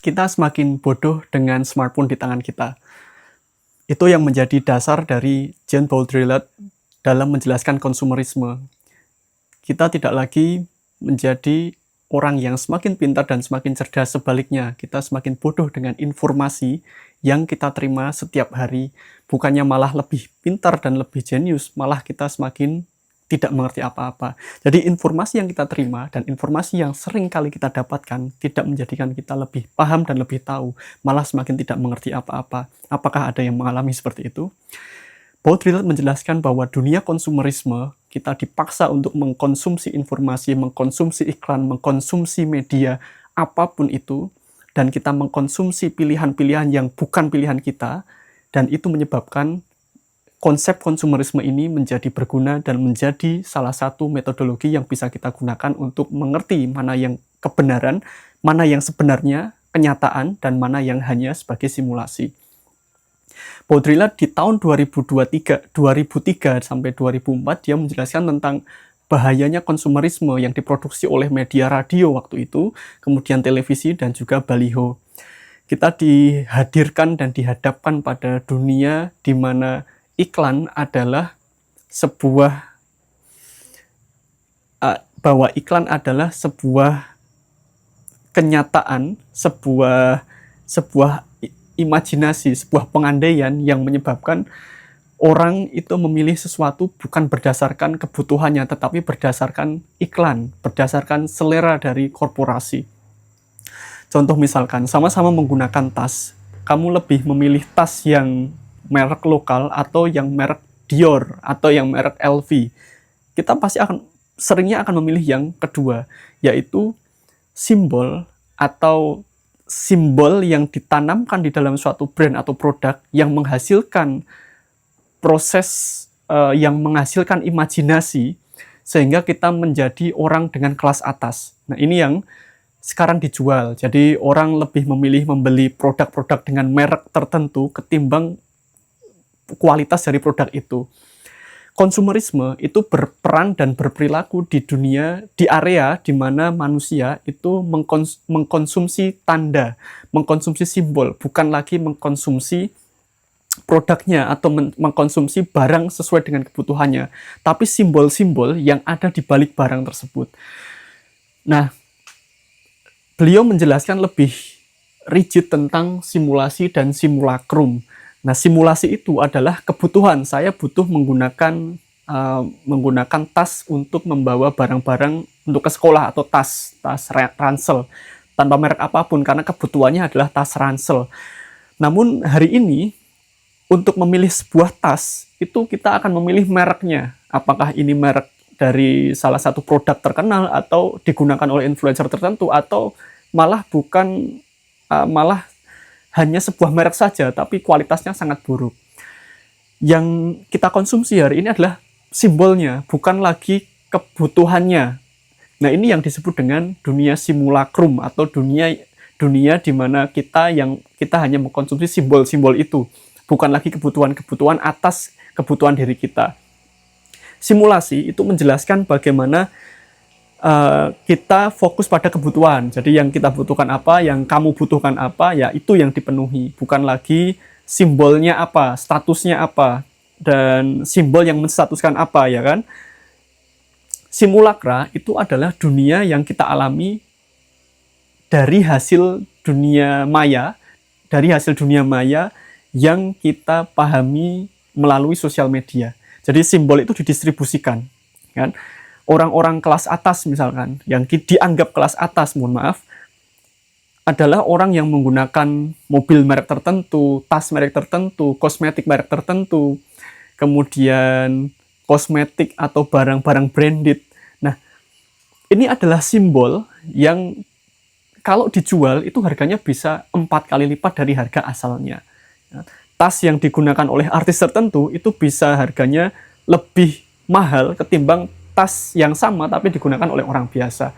Kita semakin bodoh dengan smartphone di tangan kita. Itu yang menjadi dasar dari Jean Baudrillard dalam menjelaskan konsumerisme. Kita tidak lagi menjadi orang yang semakin pintar dan semakin cerdas, sebaliknya kita semakin bodoh dengan informasi yang kita terima setiap hari. Bukannya malah lebih pintar dan lebih jenius, malah kita semakin tidak mengerti apa-apa. Jadi informasi yang kita terima dan informasi yang sering kali kita dapatkan tidak menjadikan kita lebih paham dan lebih tahu, malah semakin tidak mengerti apa-apa. Apakah ada yang mengalami seperti itu? Baudrillard menjelaskan bahwa dunia konsumerisme, kita dipaksa untuk mengkonsumsi informasi, mengkonsumsi iklan, mengkonsumsi media, apapun itu, dan kita mengkonsumsi pilihan-pilihan yang bukan pilihan kita, dan itu menyebabkan konsep konsumerisme ini menjadi berguna dan menjadi salah satu metodologi yang bisa kita gunakan untuk mengerti mana yang kebenaran, mana yang sebenarnya kenyataan, dan mana yang hanya sebagai simulasi. Baudrillard di tahun 2003 sampai 2004 dia menjelaskan tentang bahayanya konsumerisme yang diproduksi oleh media radio waktu itu, kemudian televisi dan juga baliho. Kita dihadirkan dan dihadapkan pada dunia di mana iklan adalah sebuah kenyataan, sebuah imajinasi, sebuah pengandaian yang menyebabkan orang itu memilih sesuatu bukan berdasarkan kebutuhannya, tetapi berdasarkan iklan, berdasarkan selera dari korporasi. Contoh misalkan, sama-sama menggunakan tas, kamu lebih memilih tas yang merek lokal atau yang merek Dior atau yang merek LV. Kita pasti seringnya akan memilih yang kedua, yaitu simbol yang ditanamkan di dalam suatu brand atau produk yang menghasilkan proses yang menghasilkan imajinasi sehingga kita menjadi orang dengan kelas atas. Nah, ini yang sekarang dijual. Jadi orang lebih memilih membeli produk-produk dengan merek tertentu ketimbang kualitas dari produk itu. Konsumerisme itu berperan dan berperilaku di dunia, di area di mana manusia itu mengkonsumsi tanda, mengkonsumsi simbol, bukan lagi mengkonsumsi produknya atau mengkonsumsi barang sesuai dengan kebutuhannya, tapi simbol-simbol yang ada di balik barang tersebut. Nah, beliau menjelaskan lebih rigid tentang simulasi dan simulakrum. Nah, simulasi itu adalah kebutuhan. Saya butuh menggunakan tas untuk membawa barang-barang untuk ke sekolah atau tas ransel tanpa merek apapun karena kebutuhannya adalah tas ransel. Namun hari ini untuk memilih sebuah tas itu kita akan memilih mereknya. Apakah ini merek dari salah satu produk terkenal atau digunakan oleh influencer tertentu atau malah malah hanya sebuah merek saja, tapi kualitasnya sangat buruk. Yang kita konsumsi hari ini adalah simbolnya, bukan lagi kebutuhannya. Nah, ini yang disebut dengan dunia simulakrum atau dunia di mana kita hanya mengkonsumsi simbol-simbol itu, bukan lagi kebutuhan-kebutuhan atas kebutuhan diri kita. Simulasi itu menjelaskan bagaimana kita fokus pada kebutuhan. Jadi yang kita butuhkan apa, yang kamu butuhkan apa, ya itu yang dipenuhi. Bukan lagi simbolnya apa, statusnya apa, dan simbol yang menstatuskan apa, ya kan? Simulakra itu adalah dunia yang kita alami dari hasil dunia maya, yang kita pahami melalui sosial media. Jadi simbol itu didistribusikan, kan? Orang-orang kelas atas misalkan, yang dianggap kelas atas, adalah orang yang menggunakan mobil merek tertentu, tas merek tertentu, kosmetik merek tertentu, kemudian kosmetik atau barang-barang branded. Nah, ini adalah simbol yang kalau dijual itu harganya bisa 4 kali lipat dari harga asalnya. Tas yang digunakan oleh artis tertentu itu bisa harganya lebih mahal ketimbang tas yang sama tapi digunakan oleh orang biasa.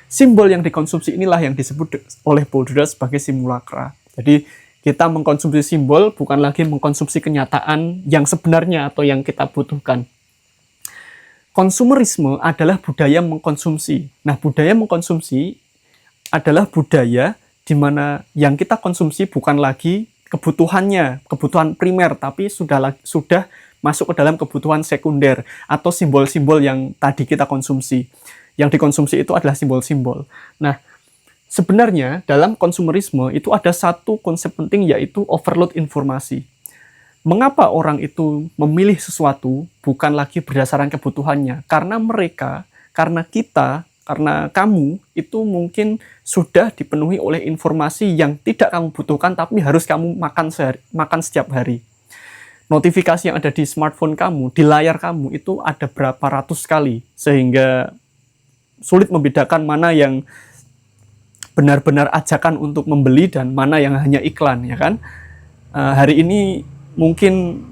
Simbol yang dikonsumsi inilah yang disebut oleh Baudrillard sebagai simulakra. Jadi kita mengkonsumsi simbol bukan lagi mengkonsumsi kenyataan yang sebenarnya atau yang kita butuhkan. Konsumerisme adalah budaya mengkonsumsi. Nah, budaya mengkonsumsi adalah budaya di mana yang kita konsumsi bukan lagi kebutuhannya, kebutuhan primer, tapi sudah masuk ke dalam kebutuhan sekunder atau simbol-simbol yang tadi kita konsumsi. Yang dikonsumsi itu adalah simbol-simbol. Nah, sebenarnya dalam konsumerisme itu ada satu konsep penting, yaitu overload informasi. Mengapa orang itu memilih sesuatu bukan lagi berdasarkan kebutuhannya? Karena kita, karena kamu itu mungkin sudah dipenuhi oleh informasi yang tidak kamu butuhkan tapi harus kamu makan setiap hari. Notifikasi yang ada di smartphone kamu, di layar kamu itu ada berapa ratus kali, sehingga sulit membedakan mana yang benar-benar ajakan untuk membeli dan mana yang hanya iklan, ya kan? Hari ini mungkin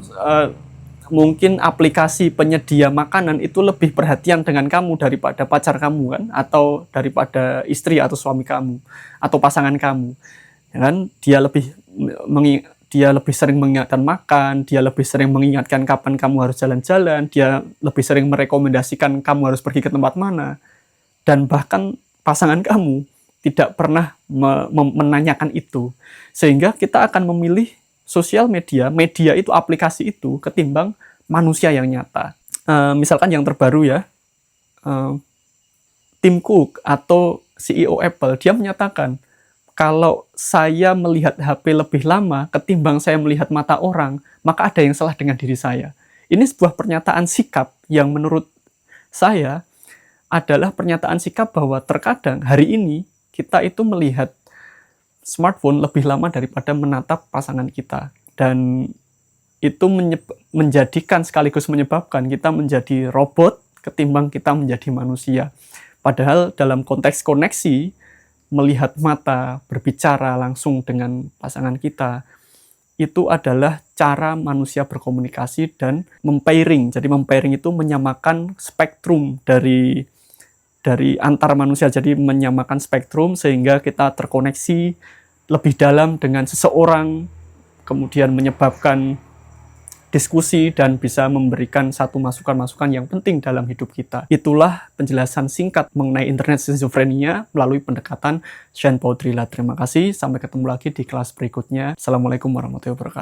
aplikasi penyedia makanan itu lebih perhatian dengan kamu daripada pacar kamu, kan, atau daripada istri atau suami kamu atau pasangan kamu, ya kan? Dia lebih sering mengingatkan makan, dia lebih sering mengingatkan kapan kamu harus jalan-jalan, dia lebih sering merekomendasikan kamu harus pergi ke tempat mana, dan bahkan pasangan kamu tidak pernah menanyakan itu. Sehingga kita akan memilih sosial media itu, aplikasi itu, ketimbang manusia yang nyata. Misalkan yang terbaru ya, Tim Cook atau CEO Apple, dia menyatakan, kalau saya melihat HP lebih lama ketimbang saya melihat mata orang, maka ada yang salah dengan diri saya. Ini sebuah pernyataan sikap yang menurut saya adalah pernyataan sikap bahwa terkadang hari ini kita itu melihat smartphone lebih lama daripada menatap pasangan kita, dan itu sekaligus menyebabkan kita menjadi robot ketimbang kita menjadi manusia. Padahal dalam konteks koneksi, melihat mata, berbicara langsung dengan pasangan kita, itu adalah cara manusia berkomunikasi dan mempairing. Jadi mempairing itu menyamakan spektrum dari antar manusia, jadi menyamakan spektrum sehingga kita terkoneksi lebih dalam dengan seseorang, kemudian menyebabkan diskusi dan bisa memberikan satu masukan-masukan yang penting dalam hidup kita. Itulah penjelasan singkat mengenai internet schizophrenia melalui pendekatan Shen Baudrillard. Terima kasih, sampai ketemu lagi di kelas berikutnya. Assalamualaikum warahmatullahi wabarakatuh.